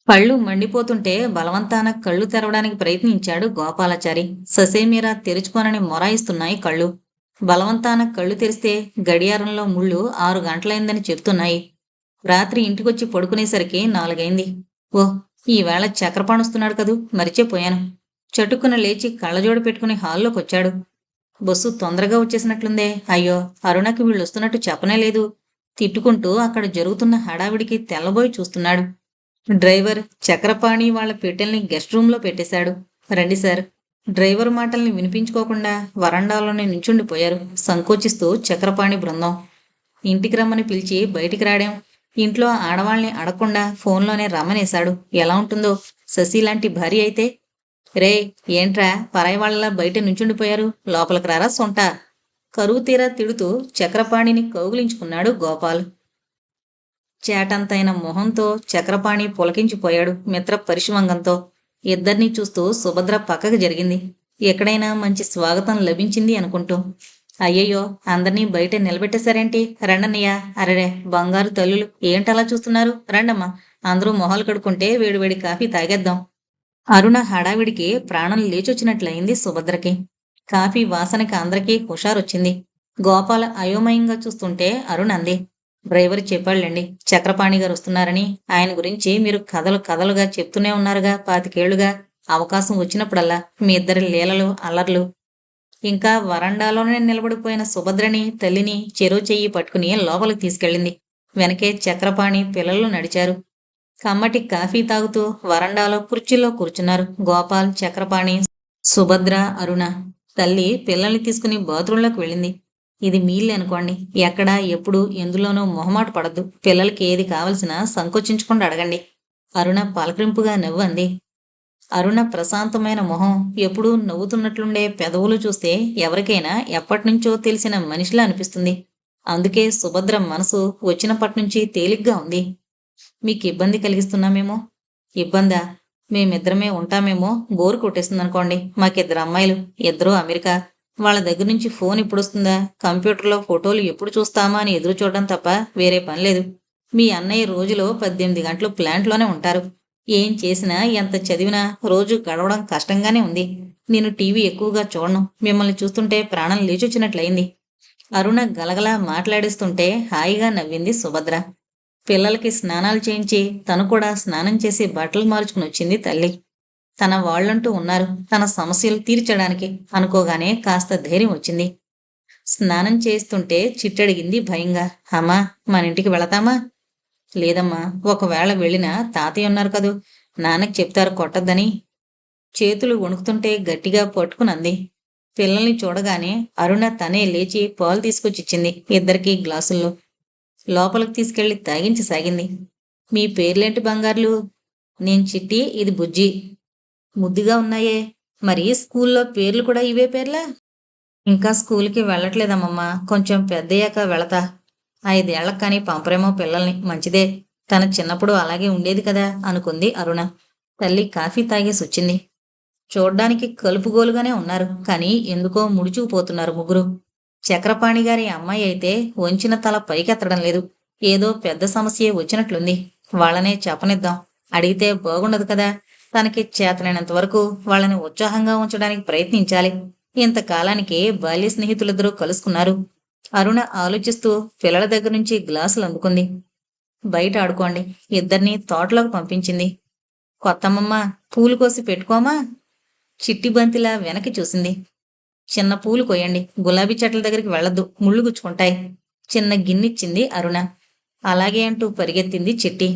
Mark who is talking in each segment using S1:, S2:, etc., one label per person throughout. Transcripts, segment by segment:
S1: కళ్ళు మండిపోతుంటే బలవంతాన కళ్ళు తెరవడానికి ప్రయత్నించాడు గోపాలాచారి. ససేమిరా తెరుచుకోనని మొరాయిస్తున్నాయి కళ్ళు. బలవంతాన కళ్ళు తెరిస్తే గడియారంలో ముళ్ళు 6 గంటలైందని చెప్తున్నాయి. రాత్రి ఇంటికొచ్చి పడుకునేసరికి 4 ఓహ్! ఈవేళ చక్రపాణొస్తున్నాడు కదూ, మరిచిపోయాను. చటుక్కున లేచి కళ్ళజోడు పెట్టుకుని హాల్లోకొచ్చాడు. బస్సు తొందరగా వచ్చేసినట్లుందే. అయ్యో! అరుణకి వీళ్ళొస్తున్నట్టు చెప్పనే లేదు. తిట్టుకుంటూ అక్కడ జరుగుతున్న హడావిడికి తెల్లబోయి చూస్తున్నాడు. డ్రైవర్ చక్రపాణి వాళ్ళ పెట్టెల్ని గెస్ట్ రూంలో పెట్టేశాడు. రండి సార్. డ్రైవర్ మాటల్ని వినిపించుకోకుండా వరండాలోనే నించుండిపోయారు సంకోచిస్తూ చక్రపాణి బృందం. ఇంటికి రమ్మని పిలిచి బయటికి రాడాం. ఇంట్లో ఆడవాళ్ళని అడగకుండా ఫోన్లోనే రమ్మనేశాడు. ఎలా ఉంటుందో శశి లాంటి భార్య అయితే. రేయ్, ఏంట్రా పరాయి వాళ్ళలా బయట నుంచుండిపోయారు, లోపలికి రారా సొంట. కరువు తీరా తిడుతూ చక్రపాణిని కౌగిలించుకున్నాడు గోపాల్. చేటంతైన మొహంతో చక్రపాణి పులకించిపోయాడు మిత్ర పరిశువంగంతో. ఇద్దర్నీ చూస్తూ సుభద్ర పక్కకి జరిగింది. ఎక్కడైనా మంచి స్వాగతం లభించింది అనుకుంటూ. అయ్యయ్యో, అందర్నీ బయట నిలబెట్టేశారేంటి? రండన్నయ్య. అరెరే బంగారు తల్లులు, ఏంటలా చూస్తున్నారు? రండమ్మా, అందరూ మొహాలు కడుక్కుంటే వేడివేడి కాఫీ తాగేద్దాం. అరుణ హడావిడికి ప్రాణం లేచొచ్చినట్లయింది సుభద్రకి. కాఫీ వాసనకి అందరికీ హుషారొచ్చింది. గోపాల అయోమయంగా చూస్తుంటే అరుణ్ అంది. డ్రైవర్ చెప్పాళ్ళండి, చక్రపాణి గారు వస్తున్నారని. ఆయన గురించి మీరు కథలు కథలుగా చెప్తూనే ఉన్నారుగా 25 ఏళ్లుగా. అవకాశం వచ్చినప్పుడల్లా మీ ఇద్దరి లీలలు, అల్లర్లు. ఇంకా వరండాలోనే నిలబడిపోయిన సుభద్రని, తల్లిని చెరో చెయ్యి పట్టుకుని లోపలికి తీసుకెళ్ళింది. వెనకే చక్రపాణి, పిల్లలు నడిచారు. కమ్మటి కాఫీ తాగుతూ వరండాలో కుర్చీలో కూర్చున్నారు గోపాల్, చక్రపాణి, సుభద్ర, అరుణ. తల్లి పిల్లల్ని తీసుకుని బాత్రూంలోకి వెళ్ళింది. ఇది మీల్లే అనుకోండి. ఎక్కడ, ఎప్పుడు, ఎందులోనూ మొహమాట పడద్దు. పిల్లలకి ఏది కావలసినా సంకోచించకుండా అడగండి. అరుణ పలకరింపుగా నవ్వంది. అరుణ ప్రశాంతమైన మొహం, ఎప్పుడూ నవ్వుతున్నట్లుండే పెదవులు చూస్తే ఎవరికైనా ఎప్పటినుంచో తెలిసిన మనిషిలా అనిపిస్తుంది. అందుకే సుభద్ర మనసు వచ్చినప్పటినుంచి తేలిగ్గా ఉంది. మీకు ఇబ్బంది కలిగిస్తున్నామేమో. ఇబ్బందా? మేమిద్దరమే ఉంటామేమో. బోరు కొట్టేస్తుందనుకోండి. మాకిద్దరు అమ్మాయిలు, ఇద్దరూ అమెరికా. వాళ్ళ దగ్గర నుంచి ఫోన్ ఎప్పుడొస్తుందా, కంప్యూటర్లో ఫోటోలు ఎప్పుడు చూస్తామా అని ఎదురు చూడడం తప్ప వేరే పని లేదు. మీ అన్నయ్య రోజులో 18 గంటలు ప్లాంట్లోనే ఉంటారు. ఏం చేసినా, ఎంత చదివినా రోజు గడవడం కష్టంగానే ఉంది. నేను టీవీ ఎక్కువగా చూడను. మిమ్మల్ని చూస్తుంటే ప్రాణం లేచొచ్చినట్లయింది. అరుణ గలగలా మాట్లాడిస్తుంటే హాయిగా నవ్వింది సుభద్ర. పిల్లలకి స్నానాలు చేయించి తను కూడా స్నానం చేసి బట్టలు మార్చుకుని వచ్చింది తల్లి. తన వాళ్ళంటూ ఉన్నారు తన సమస్యలు తీర్చడానికి అనుకోగానే కాస్త ధైర్యం వచ్చింది. స్నానం చేస్తుంటే చిట్టడిగింది భయంగా. అమ్మా, మన ఇంటికి వెళతామా? లేదమ్మా, ఒకవేళ వెళ్ళినా తాతయ్య ఉన్నారు కదూ, నాన్నకి చెప్తారు కొట్టద్దని. చేతులు వణుకుతుంటే గట్టిగా పట్టుకునంది. పిల్లల్ని చూడగానే అరుణ తనే లేచి పాలు తీసుకొచ్చిచ్చింది ఇద్దరికీ గ్లాసుల్లో. లోపలికి తీసుకెళ్లి తాగించసాగింది. మీ పేర్లేంటి బంగార్లు? నేను చిట్టి, ఇది బుజ్జి. ముద్దుగా ఉన్నాయే. మరి స్కూల్లో పేర్లు కూడా ఇవే పేర్లా? ఇంకా స్కూల్కి వెళ్ళట్లేదమ్మమ్మా, కొంచెం పెద్దయ్యాక వెళతా. 5 ఏళ్లకు కానీ పంపరేమో పిల్లల్ని. మంచిదే, తన చిన్నప్పుడు అలాగే ఉండేది కదా అనుకుంది అరుణ. తల్లి కాఫీ తాగేసొచ్చింది. చూడ్డానికి కలుపుగోలుగానే ఉన్నారు, కానీ ఎందుకో ముడిచుకుపోతున్నారు ముగ్గురు. చక్రపాణి గారి అమ్మాయి అయితే వంచిన తల పైకెత్తడం లేదు. ఏదో పెద్ద సమస్యే వచ్చినట్లుంది. వాళ్ళనే చెప్పనిద్దాం. అడిగితే బాగుండదు కదా. తనకి చేతనైనంత వరకు వాళ్ళని ఉత్సాహంగా ఉంచడానికి ప్రయత్నించాలి. ఇంతకాలానికి బాల్య స్నేహితులిద్దరూ కలుసుకున్నారు. అరుణ ఆలోచిస్తూ పిల్లల దగ్గర నుంచి గ్లాసులు అందుకుంది. బయట ఆడుకోండి. ఇద్దరినీ తోటలోకి పంపించింది. కొత్తమ్మమ్మ, పూలు కోసి పెట్టుకోమా. చిట్టి బంతిలా వెనక్కి చూసింది. చిన్న పూలు కొయ్యండి, గులాబీ చెట్ల దగ్గరికి వెళ్ళొద్దు, ముళ్ళు గుచ్చుకుంటాయి. చిన్న గిన్నిచ్చింది అరుణ. అలాగే అంటూ పరిగెత్తింది చిట్టి.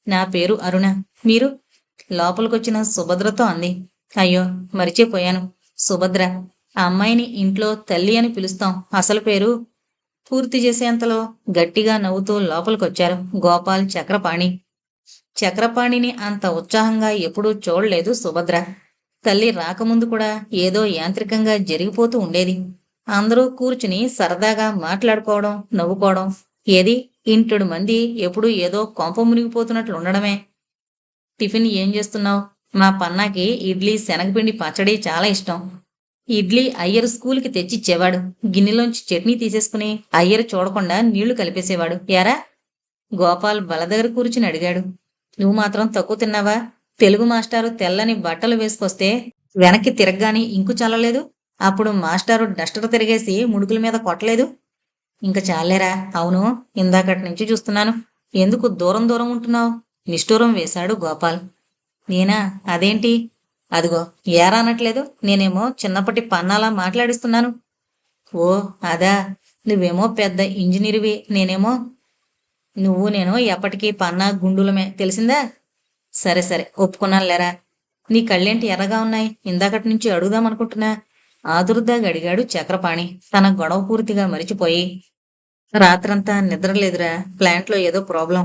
S1: నా పేరు అరుణ. మీరు? లోపలికొచ్చిన సుభద్రతో అంది. అయ్యో, మరిచిపోయాను. సుభద్ర. ఆ అమ్మాయిని ఇంట్లో తల్లి అని పిలుస్తాం. అసలు పేరు? పూర్తి చేసేంతలో గట్టిగా నవ్వుతూ లోపలికొచ్చారు గోపాల్, చక్రపాణి. చక్రపాణిని అంత ఉత్సాహంగా ఎప్పుడూ చూడలేదు సుభద్ర. తల్లి రాకముందు కూడా ఏదో యాంత్రికంగా జరిగిపోతూ ఉండేది. అందరూ కూర్చుని సరదాగా మాట్లాడుకోవడం, నవ్వుకోవడం. ఏది, ఇంటుడు మంది ఎప్పుడూ ఏదో కొంప మునిగిపోతున్నట్లు ఉండడమే. టిఫిన్ ఏం చేస్తున్నావు? మా పన్నాకి ఇడ్లీ, శనగపిండి పచ్చడి చాలా ఇష్టం. ఇడ్లీ అయ్యరు స్కూల్కి తెచ్చిచ్చేవాడు. గిన్నెలోంచి చట్నీ తీసేసుకుని అయ్యరు చూడకుండా నీళ్లు కలిపేసేవాడు. యారా? గోపాల్ బల దగ్గర కూర్చుని అడిగాడు. నువ్వు మాత్రం తక్కువ తిన్నావా? తెలుగు మాస్టారు తెల్లని బట్టలు వేసుకొస్తే వెనక్కి తిరగగానే ఇంకు చల్లలేదు. అప్పుడు మాస్టారు డస్టర్ తిరిగేసి ముడుకుల మీద కొట్టలేదు. ఇంక చాలేరా. అవును, ఇందాకటి నుంచి చూస్తున్నాను. ఎందుకు దూరం దూరం ఉంటున్నావు? నిష్ఠూరం వేశాడు గోపాల్. నేనా? అదేంటి? అదిగో ఏరా అనట్లేదు. నేనేమో చిన్నప్పటి పన్నాలా మాట్లాడిస్తున్నాను. ఓ అదా. నువ్వేమో పెద్ద ఇంజనీరువి, నేనేమో నేను ఎప్పటికీ పన్నా గుండులమే, తెలిసిందా? సరే సరే, ఒప్పుకున్నానులేరా. నీ కళ్ళేంటి ఎర్రగా ఉన్నాయి? ఇందాకటి నుంచి అడుగుదామనుకుంటున్నా. ఆదుర్దాగా అడిగాడు చక్రపాణి తన గొడవ పూర్తిగా మరిచిపోయి. రాత్రంతా నిద్రలేదురా. ప్లాంట్లో ఏదో ప్రాబ్లం.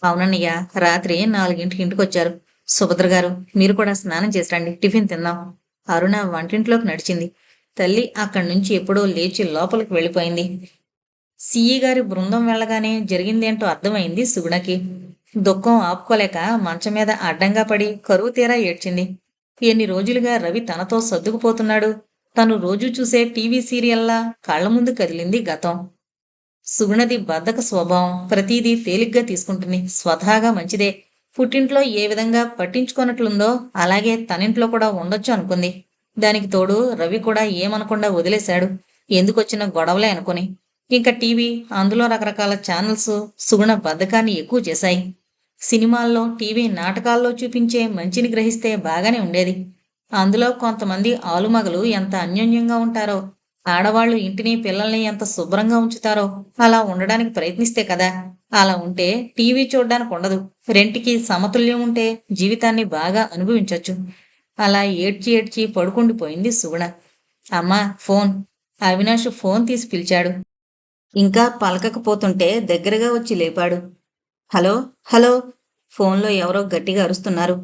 S1: అవునన్నయ్య, రాత్రి 4ంటికి ఇంటికొచ్చారు. సుభద్ర గారు, మీరు కూడా స్నానం చేసి రండి, టిఫిన్ తిందాం. అరుణ వంటింట్లోకి నడిచింది. తల్లి అక్కడి నుంచి ఎప్పుడో లేచి లోపలికి వెళ్ళిపోయింది. సిఈ గారి బృందం వెళ్ళగానే జరిగిందేంటో అర్థమైంది సుగుణకి. దుఃఖం ఆపుకోలేక మంచం మీద అడ్డంగా పడి కరువు తీరా ఏడ్చింది. ఎన్ని రోజులుగా రవి తనతో సర్దుకుపోతున్నాడు. తను రోజూ చూసే టీవీ సీరియల్లా కళ్ల ముందు కదిలింది గతం. సుగుణది బద్ధక స్వభావం. ప్రతీదీ తేలిగ్గా తీసుకుంటుంది. స్వతహాగా మంచిదే. పుట్టింట్లో ఏ విధంగా పట్టించుకోనట్లుందో అలాగే తనింట్లో కూడా ఉండొచ్చు అనుకుంది. దానికి తోడు రవి కూడా ఏమనకుండా వదిలేశాడు. ఎందుకొచ్చిన గొడవలే అనుకుని. ఇంకా టీవీ, అందులో రకరకాల ఛానల్స్ సుగుణ బద్ధకాన్ని ఎక్కువ చేశాయి. సినిమాల్లో, టీవీ నాటకాల్లో చూపించే మంచిని గ్రహిస్తే బాగానే ఉండేది. అందులో కొంతమంది ఆలుమగలు ఎంత అన్యోన్యంగా ఉంటారో, ఆడవాళ్లు ఇంటిని పిల్లల్ని ఎంత శుభ్రంగా ఉంచుతారో అలా ఉండడానికి ప్రయత్నిస్తే కదా. అలా ఉంటే టీవీ చూడ్డానికి ఉండదు. రెంటికి సమతుల్యం ఉంటే జీవితాన్ని బాగా అనుభవించొచ్చు. అలా ఏడ్చి ఏడ్చి పడుకుండిపోయింది సుగుణ. అమ్మా, ఫోన్. అవినాష్ ఫోన్ తీసి పిలిచాడు. ఇంకా పలకకపోతుంటే దగ్గరగా వచ్చి లేపాడు. Hello hello. ఫోన్లో ఎవరో గట్టిగా అరుస్తున్నారు.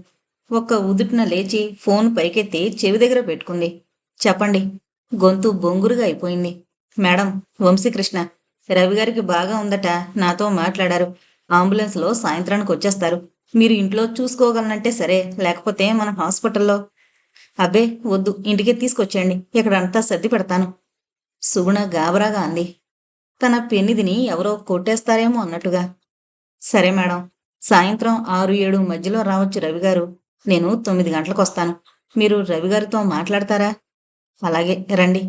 S1: ఒక్క ఉదుటున లేచి ఫోన్ పైకెత్తి చెవి దగ్గర పెట్టుకుంది. చెప్పండి. గొంతు బొంగురుగా అయిపోయింది. మేడం, వంశీకృష్ణ. రవిగారికి బాగా ఉందట, నాతో మాట్లాడారు. అంబులెన్స్లో సాయంత్రానికి వచ్చేస్తారు. మీరు ఇంట్లో చూసుకోగలనంటే సరే, లేకపోతే మన హాస్పిటల్లో. అబ్బే వద్దు, ఇంటికే తీసుకొచ్చేయండి. ఇక్కడంతా సర్ది పెడతాను. సుగుణ గాబరాగా అంది. తన పెన్నిదిని ఎవరో కొట్టేస్తారేమో అన్నట్టుగా. సరే మేడం, సాయంత్రం 6-7 మధ్యలో రావచ్చు రవిగారు. నేను 9 గంటలకొస్తాను. మీరు రవిగారితో మాట్లాడతారా? అలాగే, రండి.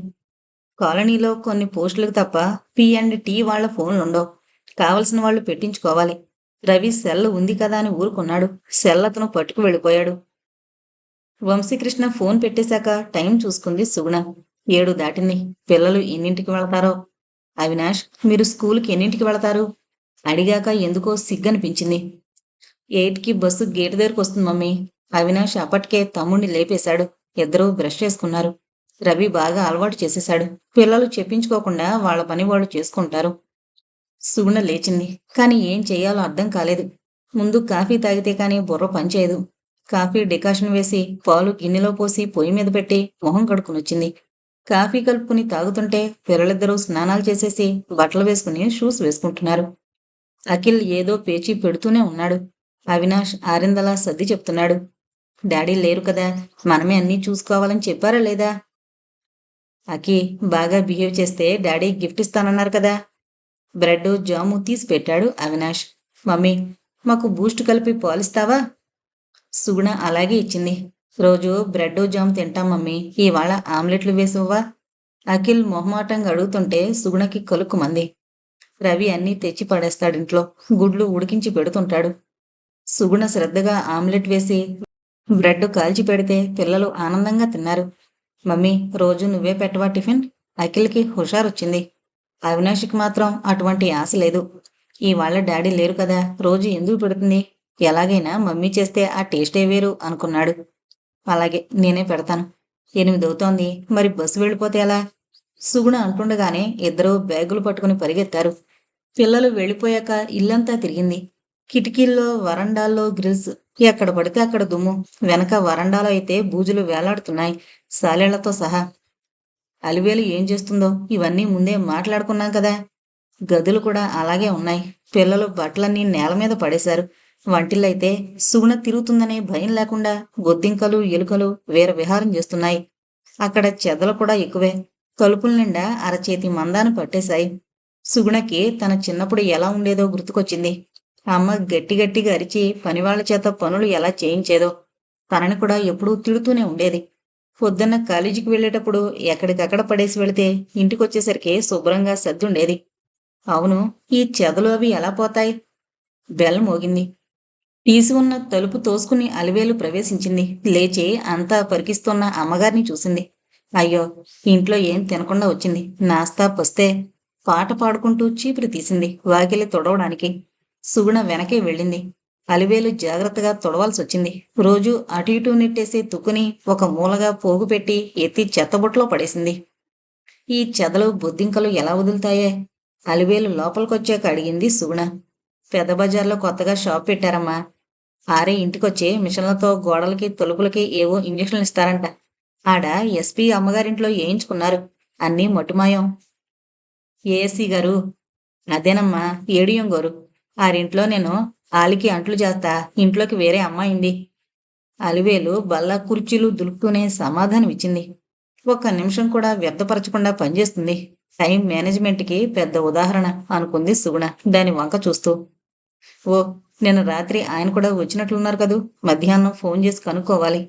S1: కాలనీలో కొన్ని పోస్టులకు తప్ప P&T వాళ్ల ఫోన్లుండవు. కావలసిన వాళ్ళు పెట్టించుకోవాలి. రవి సెల్ ఉంది కదా అని ఊరుకున్నాడు. సెల్ అతను పట్టుకు వెళ్ళిపోయాడు. వంశీకృష్ణ ఫోన్ పెట్టేశాక టైం చూసుకుంది సుగుణ. 7 దాటింది. పిల్లలు ఎన్నింటికి వెళతారో. అవినాష్, మీరు స్కూల్కి ఎన్నింటికి వెళతారు? అడిగాక ఎందుకో సిగ్గనిపించింది. 8కి బస్సు గేటు దగ్గరకు వస్తుంది మమ్మీ. అవినాష్ అప్పటికే తమ్ముణ్ణి లేపేశాడు. ఇద్దరూ బ్రష్ చేసుకున్నారు. రవి బాగా అలవాటు చేసేశాడు. పిల్లలు చెప్పించుకోకుండా వాళ్ల పని వాళ్ళు చేసుకుంటారు. సుగుణ లేచింది. కాని ఏం చెయ్యాలో అర్థం కాలేదు. ముందు కాఫీ తాగితే కాని బుర్ర పనిచేయదు. కాఫీ డికాషన్ వేసి పాలు గిన్నెలో పోసి పొయ్యి మీద పెట్టి మొహం కడుక్కునొచ్చింది. కాఫీ కలుపుకుని తాగుతుంటే పిల్లలిద్దరూ స్నానాలు చేసేసి బట్టలు వేసుకుని షూస్ వేసుకుంటున్నారు. అఖిల్ ఏదో పేచీ పెడుతూనే ఉన్నాడు. అవినాష్ ఆరిందలా సర్ది చెప్తున్నాడు. డాడీ లేరు కదా, మనమే అన్నీ చూసుకోవాలని చెప్పారా లేదా? అఖి, బాగా బిహేవ్ చేస్తే డాడీ గిఫ్ట్ ఇస్తానన్నారు కదా. బ్రెడ్, జాము తీసి పెట్టాడు అవినాష్. మమ్మీ, మాకు బూస్ట్ కలిపి పాలిస్తావా? సుగుణ అలాగే ఇచ్చింది. రోజు బ్రెడ్ జామ్ తింటాం మమ్మీ, ఇవాళ ఆమ్లెట్లు వేసివ్వా? అఖిల్ మొహమాటంగా అడుగుతుంటే సుగుణకి కలుక్కుమంది. రవి అన్నీ తెచ్చి పడేస్తాడింట్లో. గుడ్లు ఉడికించి పెడుతుంటాడు. సుగుణ శ్రద్ధగా ఆమ్లెట్ వేసి బ్రెడ్ కాల్చి పెడితే పిల్లలు ఆనందంగా తిన్నారు. మమ్మీ, రోజు నువ్వే పెట్టవా టిఫిన్? అఖిల్కి హుషారొచ్చింది. అవినాష్కి మాత్రం అటువంటి ఆశ లేదు. ఇవాళ డాడీ లేరు కదా, రోజు ఎందుకు పెడుతుంది? ఎలాగైనా మమ్మీ చేస్తే ఆ టేస్టే వేరు అనుకున్నాడు. అలాగే, నేనే పెడతాను. 8 అవుతోంది, మరి బస్సు వెళ్ళిపోతే ఎలా? సుగుణ అంటుండగానే ఇద్దరూ బ్యాగులు పట్టుకుని పరిగెత్తారు. పిల్లలు వెళ్ళిపోయాక ఇల్లంతా తిరిగింది. కిటికీల్లో, వరండాల్లో గ్రిల్స్. ఎక్కడ పడితే అక్కడ దుమ్ము. వెనక వరండాలో అయితే బూజులు వేలాడుతున్నాయి, సాలేళ్లతో సహా. అలివేలు ఏం చేస్తుందో ఇవన్నీ ముందే మాట్లాడుకున్నాం కదా. గదులు కూడా అలాగే ఉన్నాయి. పిల్లలు బట్టలన్నీ నేల మీద పడేశారు. వంటిల్లైతే సుగుణ తిరుగుతుందనే భయం లేకుండా బొద్దింకలు, ఎలుకలు వేర విహారం చేస్తున్నాయి. అక్కడ చెదలు కూడా ఎక్కువే. తలుపుల నిండా అరచేతి మందాన పట్టేశాయి. సుగుణకి తన చిన్నప్పుడు ఎలా ఉండేదో గుర్తుకొచ్చింది. అమ్మ గట్టి గట్టిగా అరిచి పనివాళ్ల చేత పనులు ఎలా చేయించేదో. తనని కూడా ఎప్పుడూ తిడుతూనే ఉండేది. పొద్దున్న కాలేజీకి వెళ్ళేటప్పుడు ఎక్కడికక్కడ పడేసి వెళితే ఇంటికొచ్చేసరికి శుభ్రంగా సర్దుండేది. అవును, ఈ చెదలు అవి ఎలా పోతాయి? బెల్ మోగింది. తీసి ఉన్న తలుపు తోసుకుని అలివేలు ప్రవేశించింది. లేచి అంతా పరికిస్తున్న అమ్మగారిని చూసింది. అయ్యో, ఇంట్లో ఏం తినకుండా వచ్చింది. నాస్తా పొస్తే పాట పాడుకుంటూ చీపురు తీసింది వాకిలి తుడవడానికి. సుగుణ వెనకే వెళ్ళింది. అలివేలు జాగ్రత్తగా తుడవాల్సొచ్చింది. రోజు అటు ఇటు నెట్టేసి తుక్కుని ఒక మూలగా పోగు పెట్టి ఎత్తి చెత్తబుట్టలో పడేసింది. ఈ చెదలు బొద్దింకలు ఎలా వదులుతాయే? అలివేలు లోపలికొచ్చాక అడిగింది సుగుణ. పెద్ద బజార్లో కొత్తగా షాప్ పెట్టారమ్మా. ఆరే ఇంటికొచ్చి మిషన్లతో గోడలకి తలుపులకి ఏవో ఇంజక్షన్లు ఇస్తారంట. ఆడ ఎస్పీ అమ్మగారింట్లో వేయించుకున్నారు. అన్నీ మటుమాయం. ఏఎస్సీ గారు? అదేనమ్మా, ఏడియం గారు. ఆరింట్లో నేను ఆలికి అంట్లు చేస్తా. ఇంట్లోకి వేరే అమ్మాయింది. అలివేలు బల్ల కుర్చీలు దులుపుతూనే సమాధానమిచ్చింది. ఒక్క నిమిషం కూడా వ్యర్థపరచకుండా పనిచేస్తుంది. టైం మేనేజ్మెంట్కి పెద్ద ఉదాహరణ అనుకుంది సుగుణ దాని వంక చూస్తూ. ఓ, నిన్న రాత్రి ఆయన కూడా వచ్చినట్లున్నారు కదూ. మధ్యాహ్నం ఫోన్ చేసి కనుక్కోవాలి.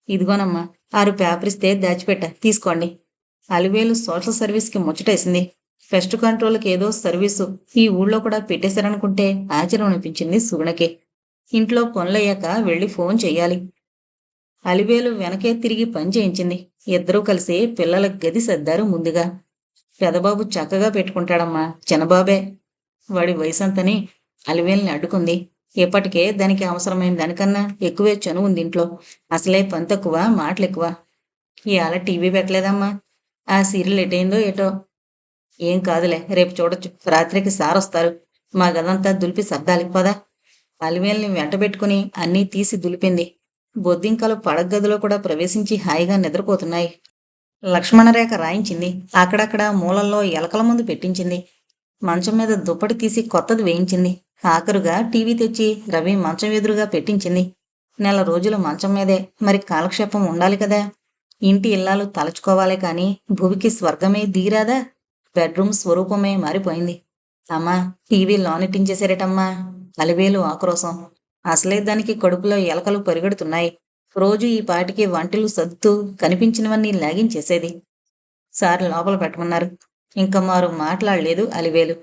S1: ఇదిగోనమ్మా, 6 పేపర్ ఇస్తే దాచిపెట్టా, తీసుకోండి. అలివేలు సోషల్ సర్వీస్కి ముచ్చటేసింది. పెస్ట్ కంట్రోల్కి ఏదో సర్వీసు ఈ ఊళ్ళో కూడా పెట్టేశారనుకుంటే ఆశ్చర్యం అనిపించింది సుగుణకి. ఇంట్లో పనులయ్యాక వెళ్ళి ఫోన్ చెయ్యాలి. అలివేలు వెనకే తిరిగి పని చేయించింది. ఇద్దరూ కలిసి పిల్లల గది సర్దారు ముందుగా. పెదబాబు చక్కగా పెట్టుకుంటాడమ్మా, చిన్నబాబే వాడి వయసంతని అలివేల్ని అడ్డుకుంది. ఇప్పటికే దానికి అవసరమైన దానికన్నా ఎక్కువే చనువు ఉంది ఇంట్లో. అసలే పని తక్కువ, మాటలెక్కువ. ఇవాళ టీవీ పెట్టలేదమ్మా. ఆ సీరియల్ ఎటైందో ఏటో. ఏం కాదులే, రేపు చూడొచ్చు. రాత్రికి సారొస్తారు. మా గదంతా దులిపి సర్దాలి పదా. అలివేల్ని వెంటబెట్టుకుని అన్నీ తీసి దులిపింది. బొద్దింకలు పడగదిలో కూడా ప్రవేశించి హాయిగా నిద్రపోతున్నాయి. లక్ష్మణరేఖ రాయించింది. అక్కడక్కడ మూలల్లో ఎలకల ముందు పెట్టించింది. మంచం మీద దుప్పటి తీసి కొత్తది వేయించింది. ఆఖరుగా టీవీ తెచ్చి రవి మంచం ఎదురుగా పెట్టించింది. నెల రోజులు మంచం మీదే, మరి కాలక్షేపం ఉండాలి కదా. ఇంటి ఇల్లాలు తలచుకోవాలే కాని భువికి స్వర్గమే దిగిరాదా. బెడ్రూమ్ స్వరూపమే మారిపోయింది. అమ్మా, టీవీ లానెట్టించేశారటమ్మా. అలివేలు ఆక్రోశం. అసలే దానికి కడుపులో ఎలకలు పరిగెడుతున్నాయి. రోజు ఈ పాటికి వంటలు సర్దుతూ కనిపించినవన్నీ లాగించేసేది. సార్ లోపల పెట్టమన్నారు. ఇంక మారు మాట్లాడలేదు అలివేలు.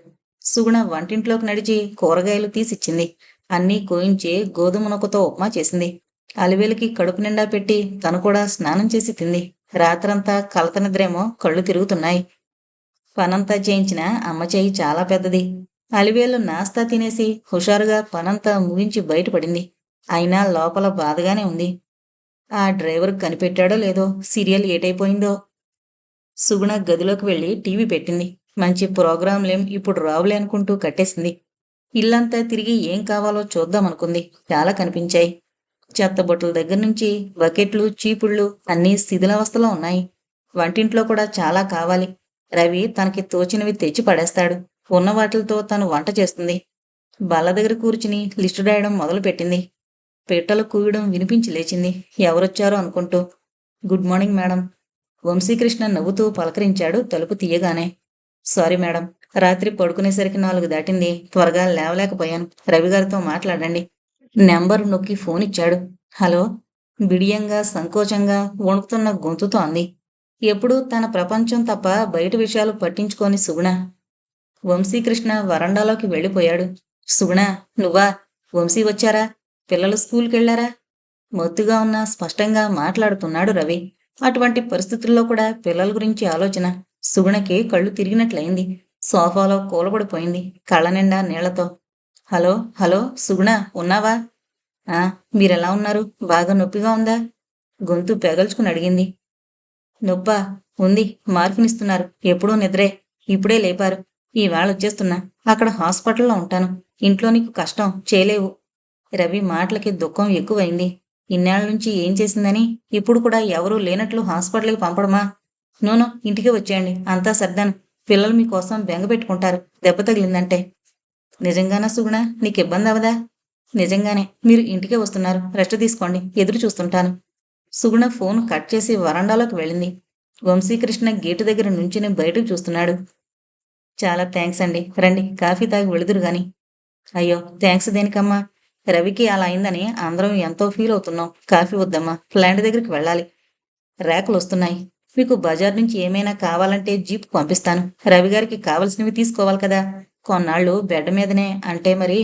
S1: సుగుణ వంటింట్లోకి నడిచి కూరగాయలు తీసిచ్చింది. అన్నీ కోయించి గోధుమ నొక్కతో ఉప్మా చేసింది. అలివేలుకి కడుపు నిండా పెట్టి తను కూడా స్నానం చేసి తింది. రాత్రంతా కలత నిద్రేమో కళ్ళు తిరుగుతున్నాయి. పనంతా చేయించిన అమ్మ చేయి చాలా పెద్దది. అలివేలు నాస్తా తినేసి హుషారుగా పనంతా ముగించి బయటపడింది. అయినా లోపల బాధగానే ఉంది. ఆ డ్రైవర్ కనిపెట్టాడో లేదో సీరియల్ ఏటైపోయిందో. సుగుణ గదిలోకి వెళ్ళి టీవీ పెట్టింది. మంచి ప్రోగ్రాంలేం ఇప్పుడు రావులే అనుకుంటూ కట్టేసింది. ఇల్లంతా తిరిగి ఏం కావాలో చూద్దామనుకుంది. చాలా కనిపించాయి. చెత్తబొట్టల దగ్గర నుంచి బకెట్లు, చీపుళ్ళు అన్నీ శిథిలావస్థలో ఉన్నాయి. వంటింట్లో కూడా చాలా కావాలి. రవి తనకి తోచినవి తెచ్చి పడేస్తాడు. ఉన్న వాటితో తను వంట చేస్తుంది. బల్ల దగ్గర కూర్చుని లిస్టు రాయడం మొదలుపెట్టింది. పిట్టలు కూయడం వినిపించి లేచింది. ఎవరొచ్చారో అనుకుంటూ. Good morning madam. వంశీకృష్ణ నవ్వుతూ పలకరించాడు తలుపు తీయగానే. సారీ మేడం, రాత్రి పడుకునేసరికి 4 దాటింది. త్వరగా లేవలేకపోయాను. రవిగారితో మాట్లాడండి. నెంబరు నొక్కి ఫోన్ ఇచ్చాడు. హలో. బిడియంగా సంకోచంగా వణుకుతున్న గొంతుతో అంది. ఎప్పుడూ తన ప్రపంచం తప్ప బయట విషయాలు పట్టించుకోని సుగుణ. వంశీకృష్ణ వరండాలోకి వెళ్ళిపోయాడు. సుగుణ, నువ్వా? వంశీ వచ్చారా? పిల్లలు స్కూల్కెళ్లారా? మొత్తుగా ఉన్నా స్పష్టంగా మాట్లాడుతున్నాడు రవి. అటువంటి పరిస్థితుల్లో కూడా పిల్లల గురించి ఆలోచన. సుగుణకి కళ్ళు తిరిగినట్లయింది. సోఫాలో కూలబడిపోయింది, కళ్ళ నిండా నీళ్లతో. హలో హలో, సుగుణ ఉన్నావా? ఆ, మీరెలా ఉన్నారు? బాగా నొప్పిగా ఉందా? గొంతు పెగల్చుకుని అడిగింది. నొప్పా? ఉంది. మార్ఫినిస్తున్నారు. ఎప్పుడూ నిద్రే. ఇప్పుడే లేపారు. ఈవేళ వచ్చేస్తున్నా. అక్కడ హాస్పిటల్లో ఉంటాను. ఇంట్లో నీకు కష్టం చేయలేవు. రవి మాటలకి దుఃఖం ఎక్కువైంది. ఇన్నేళ్ల నుంచి ఏం చేసిందని ఇప్పుడు కూడా ఎవరూ లేనట్లు హాస్పిటల్కి పంపడమా? నోనో, ఇంటికి వచ్చేయండి. అంతా సర్దాను. పిల్లలు మీకోసం బెంగ పెట్టుకుంటారు దెబ్బ తగిలిందంటే. నిజంగానా సుగుణ? నీకు ఇబ్బంది అవదా? నిజంగానే. మీరు ఇంటికే వస్తున్నారు. రెస్ట్ తీసుకోండి. ఎదురు చూస్తుంటాను. సుగుణ ఫోన్ కట్ చేసి వరండాలోకి వెళ్ళింది. వంశీకృష్ణ గేటు దగ్గర నుంచుని బయటకు చూస్తున్నాడు. చాలా థ్యాంక్స్ అండి. రండి, కాఫీ తాగి వెళుదురు గాని. అయ్యో, థ్యాంక్స్ దేనికమ్మా? రవికి అలా అయిందని అందరం ఎంతో ఫీల్ అవుతున్నాం. కాఫీ వద్దమ్మా, ప్లాంట్ దగ్గరికి వెళ్ళాలి. ర్యాకులు వస్తున్నాయి. మీకు బజార్ నుంచి ఏమైనా కావాలంటే జీప్ పంపిస్తాను. రవి గారికి కావలసినవి తీసుకోవాలి కదా. కొన్నాళ్ళు బెడ్ మీదనే అంటే మరి.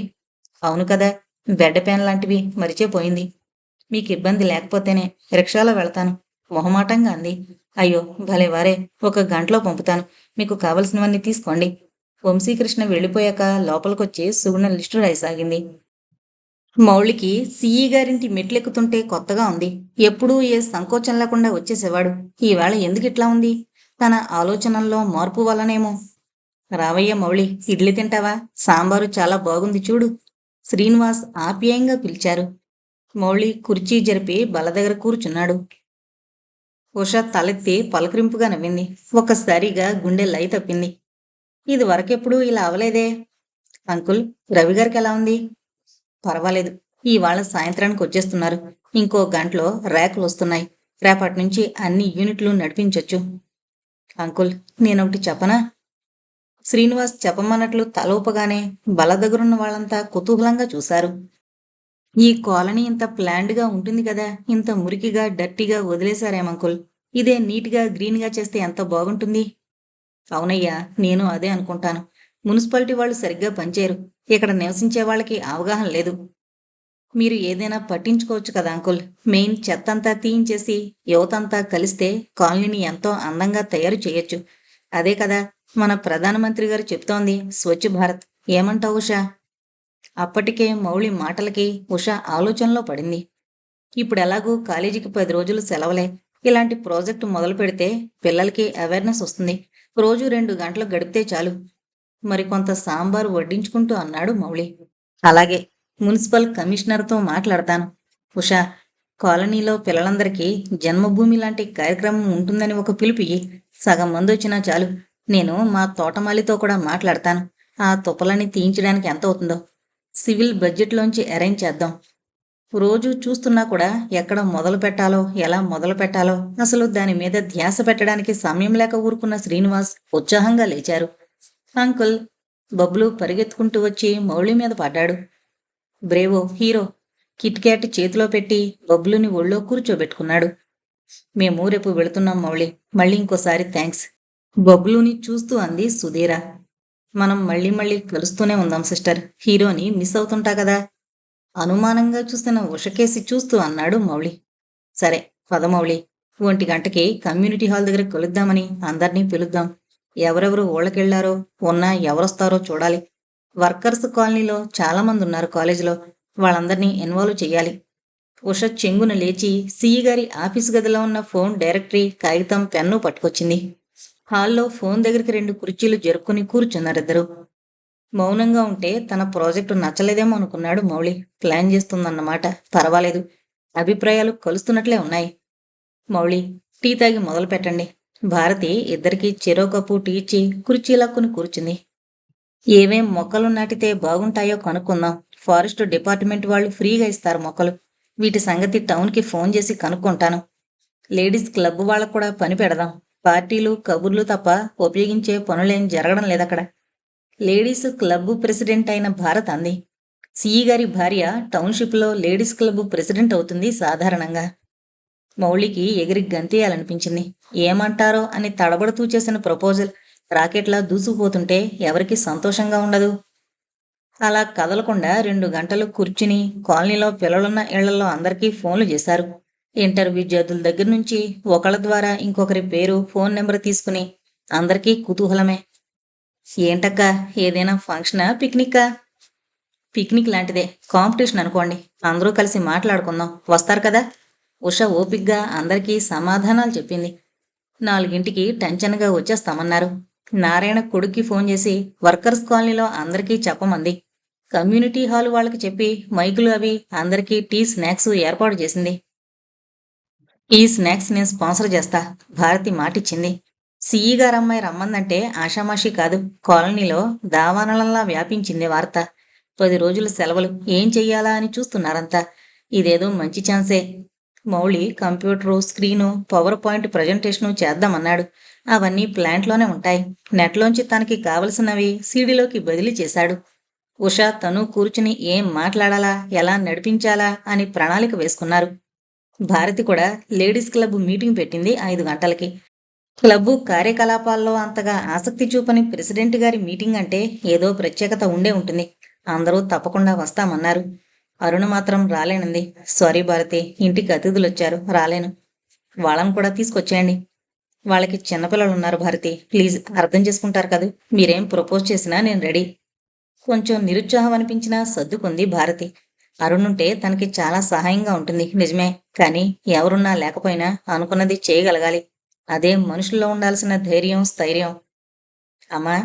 S1: అవును కదా, బెడ్ పెన్ లాంటివి మరిచిపోయింది. మీకు ఇబ్బంది లేకపోతేనే రిక్షాలో వెళ్తాను, మొహమాటంగా అంది. అయ్యో భలే వారే, ఒక గంటలో పంపుతాను. మీకు కావలసినవన్నీ తీసుకోండి. వంశీకృష్ణ వెళ్ళిపోయాక లోపలికొచ్చి సుగుణ లిస్టు రాయసాగింది. మౌళికి సిఈ గారింటి మెట్లెక్కుతుంటే కొత్తగా ఉంది. ఎప్పుడూ ఏ సంకోచం లేకుండా వచ్చేసేవాడు. ఈవేళ ఎందుకు ఇట్లా ఉంది? తన ఆలోచనల్లో మార్పు వల్లనేమో. రావయ్య మౌళి, ఇడ్లీ తింటావా? సాంబారు చాలా బాగుంది చూడు. శ్రీనివాస్ ఆప్యాయంగా పిలిచారు. మౌళి కుర్చీ జరిపి బల్ల దగ్గర కూర్చున్నాడు. ఉష తలెత్తి పలకరింపుగా నవ్వింది. ఒక్కసారిగా గుండె లయ తప్పింది. ఇది వరకెప్పుడు ఇలా అవలేదే. అంకుల్, రవిగారికి ఎలా ఉంది? పర్వాలేదు. ఇవాళ సాయంత్రానికి వచ్చేస్తున్నారు. ఇంకో గంటలో ర్యాకులు వస్తున్నాయి. రేపటి నుంచి అన్ని యూనిట్లు నడిపించొచ్చు. అంకుల్, నేనొకటి చెప్పనా? శ్రీనివాస్ చెప్పమన్నట్లు తల ఊపగానే బల దగ్గరున్న వాళ్ళంతా కుతూహలంగా చూశారు. ఈ కాలనీ ఇంత ప్లాండ్గా ఉంటుంది కదా, ఇంత మురికిగా డర్టీగా వదిలేశారేమంకుల్. ఇదే నీట్గా గ్రీన్గా చేస్తే ఎంత బాగుంటుంది. అవునయ్యా, నేను అదే అనుకుంటాను. మున్సిపాలిటీ వాళ్ళు సరిగ్గా పనిచేయరు. ఇక్కడ నివసించే వాళ్ళకి అవగాహన లేదు. మీరు ఏదైనా పట్టించుకోవచ్చు కదా అంకుల్. మెయిన్ చెత్తంతా తీయించేసి యువతంతా కలిస్తే కాలనీని ఎంతో అందంగా తయారు చేయొచ్చు. అదే కదా మన ప్రధానమంత్రి గారు చెప్తోంది, స్వచ్ఛ భారత్. ఏమంటావు ఉషా? అప్పటికే మౌళి మాటలకి ఉష ఆలోచనలో పడింది. ఇప్పుడు ఎలాగూ కాలేజీకి 10 రోజులు సెలవులే. ఇలాంటి ప్రాజెక్టు మొదలు పెడితే పిల్లలకి అవేర్నెస్ వస్తుంది. రోజు 2 గంటలు గడిపితే చాలు. మరికొంత సాంబారు వడ్డించుకుంటూ అన్నాడు మౌళి. అలాగే, మున్సిపల్ కమిషనర్తో మాట్లాడతాను. ఉషా, కాలనీలో పిల్లలందరికీ జన్మభూమి లాంటి కార్యక్రమం ఉంటుందని ఒక పిలుపు ఇయ్యి. సగం మంది వచ్చినా చాలు. నేను మా తోటమాలితో కూడా మాట్లాడతాను. ఆ తుప్పలని తీయించడానికి ఎంత అవుతుందో సివిల్ బడ్జెట్లోంచి అరేంజ్ చేద్దాం. రోజు చూస్తున్నా కూడా ఎక్కడ మొదలు పెట్టాలో, ఎలా మొదలు పెట్టాలో అసలు దాని మీద ధ్యాస పెట్టడానికి సమయం లేక ఊరుకున్న శ్రీనివాస్ ఉత్సాహంగా లేచారు. అంకుల్, బబ్లు పరిగెత్తుకుంటూ వచ్చి మౌళి మీద పడ్డాడు. Bravo hero. కిట్ క్యాట్ చేతిలో పెట్టి బబ్లుని ఒళ్ళో కూర్చోబెట్టుకున్నాడు. మేము రేపు వెళుతున్నాం మౌళి. మళ్ళీ ఇంకోసారి థ్యాంక్స్. బబ్లుని చూస్తూ అంది సుధీర. మనం మళ్ళీ మళ్ళీ కలుస్తూనే ఉందాం సిస్టర్. హీరోని మిస్ అవుతుంటా కదా. అనుమానంగా చూసిన ఉషకేసి చూస్తూ అన్నాడు మౌళి. సరే, పద మౌళి. 1 గంటకి కమ్యూనిటీ హాల్ దగ్గర కలుద్దామని అందర్నీ పిలుద్దాం. ఎవరెవరు ఊళ్ళకెళ్లారో, ఉన్నా ఎవరొస్తారో చూడాలి. వర్కర్స్ కాలనీలో చాలామంది ఉన్నారు కాలేజీలో. వాళ్ళందర్నీ ఇన్వాల్వ్ చెయ్యాలి. ఉష చెంగున లేచి సిఈ గారి ఆఫీసు గదిలో ఉన్న ఫోన్ డైరెక్టరీ, కాగితం, పెన్ను పట్టుకొచ్చింది. హాల్లో ఫోన్ దగ్గరికి 2 కుర్చీలు జరుపుకుని కూర్చున్నారిద్దరు. మౌనంగా ఉంటే తన ప్రాజెక్టు నచ్చలేదేమో అనుకున్నాడు మౌళి. ప్లాన్ చేస్తుందన్నమాట. పర్వాలేదు, అభిప్రాయాలు కలుస్తున్నట్లే ఉన్నాయి. మౌళి, టీ తాగి మొదలు పెట్టండి. భారతి ఇద్దరికీ చెరో కప్పు టీ ఇచ్చి కుర్చీలక్కుని కూర్చుంది. ఏవేం మొక్కలు నాటితే బాగుంటాయో కనుక్కుందాం. ఫారెస్ట్ డిపార్ట్మెంట్ వాళ్ళు ఫ్రీగా ఇస్తారు మొక్కలు. వీటి సంగతి టౌన్కి ఫోన్ చేసి కనుక్కుంటాను. లేడీస్ క్లబ్ వాళ్ళకు కూడా పని పెడదాం. పార్టీలు కబుర్లు తప్ప ఉపయోగించే పనులేం జరగడం లేదక్కడ. లేడీస్ క్లబ్ ప్రెసిడెంట్ అయిన భారత్ అంది. సిఈ గారి భార్య టౌన్షిప్లో లేడీస్ క్లబ్ ప్రెసిడెంట్ అవుతుంది సాధారణంగా. మౌళికి ఎగిరి గంతేయాలనిపించింది. ఏమంటారో అని తడబడుతూ చేసిన ప్రపోజల్ రాకెట్లా దూసుకుపోతుంటే ఎవరికి సంతోషంగా ఉండదు. అలా కదలకుండా 2 గంటలు కూర్చుని కాలనీలో పిల్లలున్న ఇళ్లలో అందరికీ ఫోన్లు చేశారు. ఇంటర్ విద్యార్థుల దగ్గర నుంచి ఒకళ్ళ ద్వారా ఇంకొకరి పేరు, ఫోన్ నెంబర్ తీసుకుని అందరికీ కుతూహలమే. ఏంటక్కా, ఏదైనా ఫంక్షనా, పిక్నికా? పిక్నిక్ లాంటిదే, కాంపిటీషన్ అనుకోండి. అందరూ కలిసి మాట్లాడుకుందాం. వస్తారు కదా. ఉష ఓపిగ్గా అందరికీ సమాధానాలు చెప్పింది. 4 గంటలకి టెన్షన్గా వచ్చేస్తామన్నారు. నారాయణ కొడుక్కి ఫోన్ చేసి వర్కర్స్ కాలనీలో అందరికీ చెప్పమంది. కమ్యూనిటీ హాల్ వాళ్ళకి చెప్పి మైకులు అవి అందరికీ టీ, స్నాక్స్ ఏర్పాటు చేసింది. ఈ స్నాక్స్ నేను స్పాన్సర్ చేస్తా, భారతి మాటిచ్చింది. సిఈ గారమ్మాయి రమ్మందంటే ఆషామాషీ కాదు. కాలనీలో దావానలంలా వ్యాపించింది వార్త. 10 రోజుల సెలవులు ఏం చెయ్యాలా అని చూస్తున్నారంతా. ఇదేదో మంచి ఛాన్సే. Mouli computer, screen, power point presentation చేద్దామన్నాడు. అవన్నీ ప్లాంట్లోనే ఉంటాయి. నెట్లోంచి తనకి కావలసినవి సీడీలోకి బదిలీ చేశాడు. ఉషా తను కూర్చుని ఏం మాట్లాడాలా, ఎలా నడిపించాలా అని ప్రణాళిక వేసుకున్నారు. భారతి కూడా లేడీస్ క్లబ్ మీటింగ్ పెట్టింది 5 గంటలకి. క్లబ్బు కార్యకలాపాల్లో అంతగా ఆసక్తి చూపని ప్రెసిడెంట్ గారి మీటింగ్ అంటే ఏదో ప్రత్యేకత ఉండే ఉంటుంది. అందరూ తప్పకుండా వస్తామన్నారు. అరుణ మాత్రం రాలేనంది. సారీ భారతి, ఇంటికి అతిథులొచ్చారు, రాలేను. వాళ్ళని కూడా తీసుకొచ్చేయండి. వాళ్ళకి చిన్నపిల్లలున్నారు భారతి, ప్లీజ్ అర్థం చేసుకుంటారు కదూ. మీరేం ప్రపోజ్ చేసినా నేను రెడీ. కొంచెం నిరుత్సాహం అనిపించినా సర్దుకుంది భారతి. అరుణుంటే తనకి చాలా సహాయంగా ఉంటుంది నిజమే, కానీ ఎవరున్నా లేకపోయినా అనుకున్నది చేయగలగాలి. అదే మనుషుల్లో ఉండాల్సిన ధైర్యం, స్థైర్యం. అమ్మా,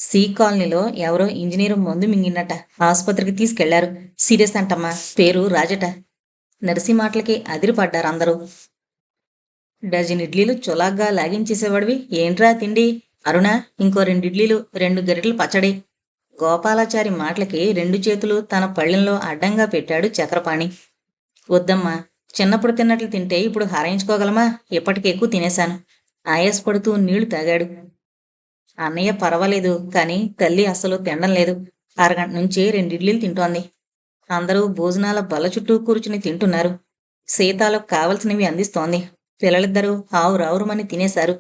S1: సి కాలనీలో ఎవరో ఇంజనీరు మందు మింగిందట, ఆసుపత్రికి తీసుకెళ్లారు. సీరియస్ అంటమ్మా, పేరు రాజట. నర్సి మాటలకి అదిరిపడ్డారు అందరూ. డజన్ ఇడ్లీలు చులాగ్గా లాగించేసేవాడివి, ఏంట్రా తిండి? అరుణ, ఇంకో 2 ఇడ్లీలు, 2 గరిటెలు పచ్చడి. గోపాలాచారి మాటలకి 2 చేతులు తన పళ్ళెంలో అడ్డంగా పెట్టాడు చక్రపాణి. వద్దమ్మా, చిన్నప్పుడు తిన్నట్లు తింటే ఇప్పుడు హారాయించుకోగలమా? ఇప్పటికి ఎక్కువ తినేశాను. ఆయాసపడుతూ నీళ్లు తాగాడు. అన్నయ్య పర్వాలేదు, కానీ తల్లి అస్సలు తినడం లేదు. అరగంట నుంచి 2 ఇడ్లీలు తింటోంది. అందరూ భోజనాల బల్ల చుట్టూ కూర్చుని తింటున్నారు. సీతాలకు కావలసినవి అందిస్తోంది. పిల్లలిద్దరూ ఆవురావురుమని తినేశారు.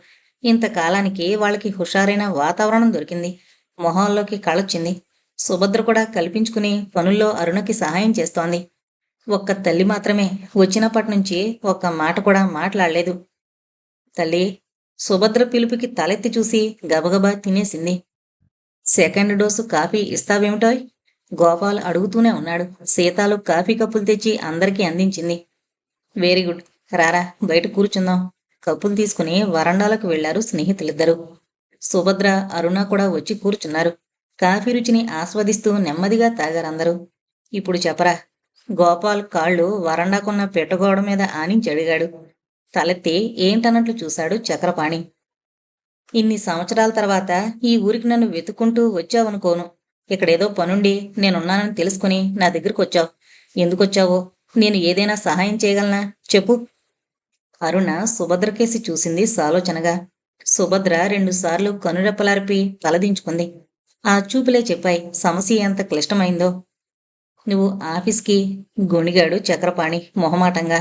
S1: ఇంతకాలానికి వాళ్ళకి హుషారైన వాతావరణం దొరికింది. మొహంలోకి కళొచ్చింది. సుభద్ర కూడా కల్పించుకుని పనుల్లో అరుణకి సహాయం చేస్తోంది. ఒక్క తల్లి మాత్రమే వచ్చినప్పటినుంచి ఒక్క మాట కూడా మాట్లాడలేదు. తల్లి, సుభద్ర పిలుపుకి తలెత్తి చూసి గబగబా తినేసింది. సెకండ్ డోసు కాఫీ ఇస్తావేమిటోయ్? గోపాల్ అడుగుతూనే ఉన్నాడు. సీతాలు కాఫీ కప్పులు తెచ్చి అందరికీ అందించింది. వెరీ గుడ్, రారా బయట కూర్చుందాం. కప్పులు తీసుకుని వరండాలకు వెళ్లారు స్నేహితులిద్దరూ. సుభద్ర, అరుణ కూడా వచ్చి కూర్చున్నారు. కాఫీ రుచిని ఆస్వాదిస్తూ నెమ్మదిగా తాగారందరూ. ఇప్పుడు చెప్పరా? గోపాల్ కాళ్ళు వరండాకున్న పెట్టగోడ మీద ఆనించి అడిగాడు. తలెత్తి ఏంటన్నట్లు చూశాడు చక్రపాణి. ఇన్ని సంవత్సరాల తర్వాత ఈ ఊరికి నన్ను వెతుక్కుంటూ వచ్చావనుకోను. ఇక్కడేదో పనుండి నేనున్నానని తెలుసుకుని నా దగ్గరకు వచ్చావు. ఎందుకొచ్చావో, నేను ఏదైనా సహాయం చేయగలనా చెప్పు. అరుణ సుభద్రకేసి చూసింది సాలోచనగా. సుభద్ర 2 సార్లు కనురెప్పలార్పి తలదించుకుంది. ఆ చూపులే చెప్పాయి సమస్య ఎంత క్లిష్టమైందో. నువ్వు ఆఫీస్కి, గొణిగాడు చక్రపాణి మొహమాటంగా.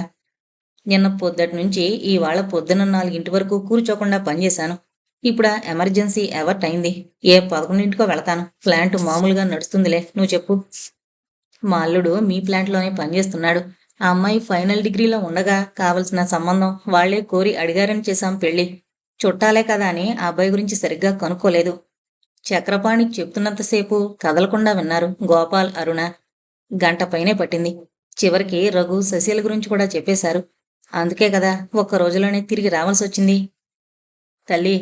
S1: నిన్న పొద్దటి నుంచి ఇవాళ పొద్దున 4 వరకు కూర్చోకుండా పనిచేశాను. ఇప్పుడు ఎమర్జెన్సీ ఎవర్ట్ అయింది. ఏ 11కో వెళతాను. ప్లాంట్ మామూలుగా నడుస్తుందిలే, నువ్వు చెప్పు. మా అల్లుడు మీ ప్లాంట్లోనే పనిచేస్తున్నాడు. ఆ అమ్మాయి ఫైనల్ డిగ్రీలో ఉండగా కావలసిన సంబంధం వాళ్లే కోరి అడిగారని చేశాం పెళ్లి. చుట్టాలే కదా అని ఆ అబ్బాయి గురించి సరిగ్గా కనుక్కోలేదు. చక్రపాణి చెప్తున్నంతసేపు కదలకుండా విన్నారు గోపాల్, అరుణ. గంట పైనే పట్టింది. చివరికి రఘు, శశీల గురించి కూడా చెప్పేశారు. అందుకే కదా ఒక్క రోజులోనే తిరిగి రావాల్సి వచ్చింది. తల్లి,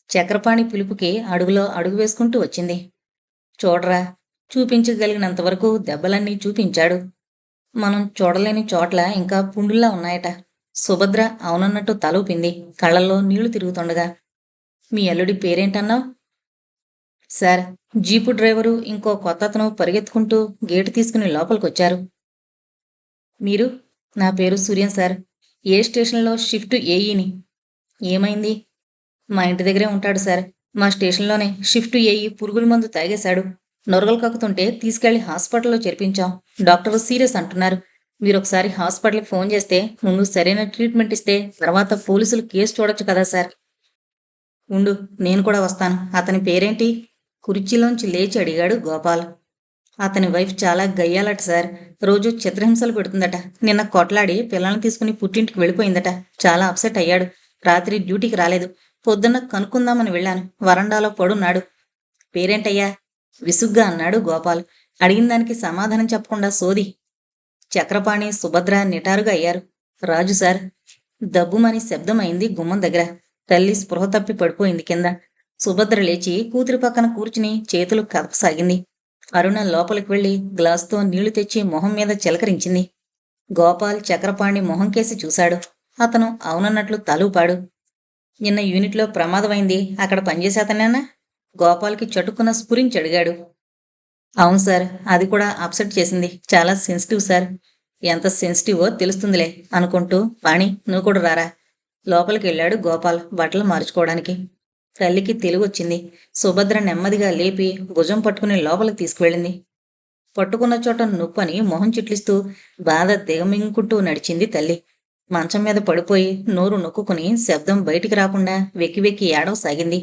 S1: చక్రపాణి పిలుపుకి అడుగులో అడుగు వేసుకుంటూ వచ్చింది. చూడరా, చూపించగలిగినంతవరకు దెబ్బలన్నీ చూపించాడు. మనం చూడలేని చోట్ల ఇంకా పుండుల్లా ఉన్నాయట. సుభద్ర అవునన్నట్టు తలూపింది, కళ్ళల్లో నీళ్లు తిరుగుతుండగా. మీ అల్లుడి పేరేంటన్నావు? సార్, జీపు డ్రైవరు ఇంకో కొత్తతను పరిగెత్తుకుంటూ గేటు తీసుకుని లోపలికొచ్చారు. మీరు? నా పేరు సూర్యం సార్. ఏ స్టేషన్లో షిఫ్ట్ ఏఈని. ఏమైంది? మా ఇంటి దగ్గరే ఉంటాడు సార్. మా స్టేషన్లోనే షిఫ్ట్ ఏఈ పురుగుల మందు తాగేశాడు. నొరగలు కక్కుతుంటే తీసుకెళ్లి హాస్పిటల్లో చేర్పించాం. డాక్టరు సీరియస్ అంటున్నారు. మీరొకసారి హాస్పిటల్కి ఫోన్ చేస్తే ముందు సరైన ట్రీట్మెంట్ ఇస్తే తర్వాత పోలీసులు కేసు చూడొచ్చు కదా సార్. ఉండు, నేను కూడా వస్తాను. అతని పేరేంటి? కుర్చీలోంచి లేచి అడిగాడు గోపాల్. అతని వైఫ్ చాలా గయ్యాలట సార్. రోజు చిత్రహింసలు పెడుతుందట. నిన్న కొట్లాడి పిల్లల్ని తీసుకుని పుట్టింటికి వెళ్ళిపోయిందట. చాలా అప్సెట్ అయ్యాడు. రాత్రి డ్యూటీకి రాలేదు. పొద్దున్న కనుక్కుందామని వెళ్ళాను. వరండాలో పడున్నాడు. పేరేంటయ్యా? విసుగ్గా అన్నాడు గోపాల్. అడిగిన దానికి సమాధానం చెప్పకుండా సోది. చక్రపాణి, సుభద్ర నిటారుగా అయ్యారు. రాజు సార్. దబ్బుమని శబ్దం అయింది గుమ్మం దగ్గర. తల్లి స్పృహ తప్పి పడిపోయింది కింద. సుభద్ర లేచి కూతురి పక్కన కూర్చుని చేతులు కదపసాగింది. అరుణ లోపలికి వెళ్లి గ్లాసుతో నీళ్లు తెచ్చి మొహం మీద చిలకరించింది. గోపాల్ చక్రపాణి మొహం కేసి చూశాడు. అతను అవునన్నట్లు తలూపాడు. నిన్న యూనిట్లో ప్రమాదమైంది. అక్కడ పనిచేసేతనేనా? గోపాల్కి చటుక్కున స్ఫురించడిగాడు. అవును సార్, అది కూడా అప్సెట్ చేసింది. చాలా సెన్సిటివ్ సార్. ఎంత సెన్సిటివో తెలుస్తుందిలే అనుకుంటూ, వాణి నువ్వు కూడా రారా. లోపలికి వెళ్ళాడు గోపాల్ బట్టలు మార్చుకోవడానికి. తల్లికి తెలివొచ్చింది. సుభద్ర నెమ్మదిగా లేపి భుజం పట్టుకుని లోపలికి తీసుకువెళ్ళింది. పట్టుకున్న చోట నొప్పని మొహం చిట్లిస్తూ బాధ దిగమింగుకుంటూ నడిచింది తల్లి. మంచం మీద పడిపోయి నోరు నొక్కుని శబ్దం బయటికి రాకుండా వెక్కి వెక్కి ఏడవసాగింది.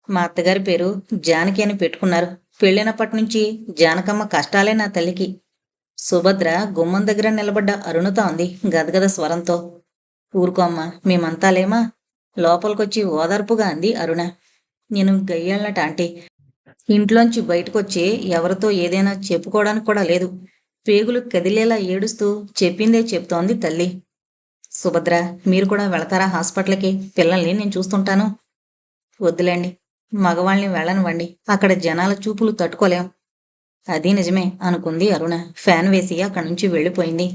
S1: మా అత్తగారి పేరు జానకి అని పెట్టుకున్నారు. పెళ్ళైనప్పటి నుంచి జానకమ్మ కష్టాలే నా తల్లికి. సుభద్ర గుమ్మం దగ్గర నిలబడ్డ అరుణతో అంది గదగద స్వరంతో. ఊరుకో అమ్మా, మేమంతా లేమా? లోపలికొచ్చి ఓదార్పుగా అంది అరుణ. నేను గయ్యాళ్ళట ఆంటీ. ఇంట్లోంచి బయటకొచ్చి ఎవరితో ఏదైనా చెప్పుకోవడానికి కూడా లేదు. పేగులు కదిలేలా ఏడుస్తూ చెప్పిందే చెప్తోంది తల్లి. సుభద్ర, మీరు కూడా వెళతారా హాస్పిటల్కి? పిల్లల్ని నేను చూస్తుంటాను. వద్దులేండి, మగవాళ్ళని వెళ్ళనివ్వండి. అక్కడ జనాల చూపులు తట్టుకోలేం. అది నిజమే అనుకుంది అరుణ. ఫ్యాన్ వేసి అక్కడి నుంచి వెళ్ళిపోయింది.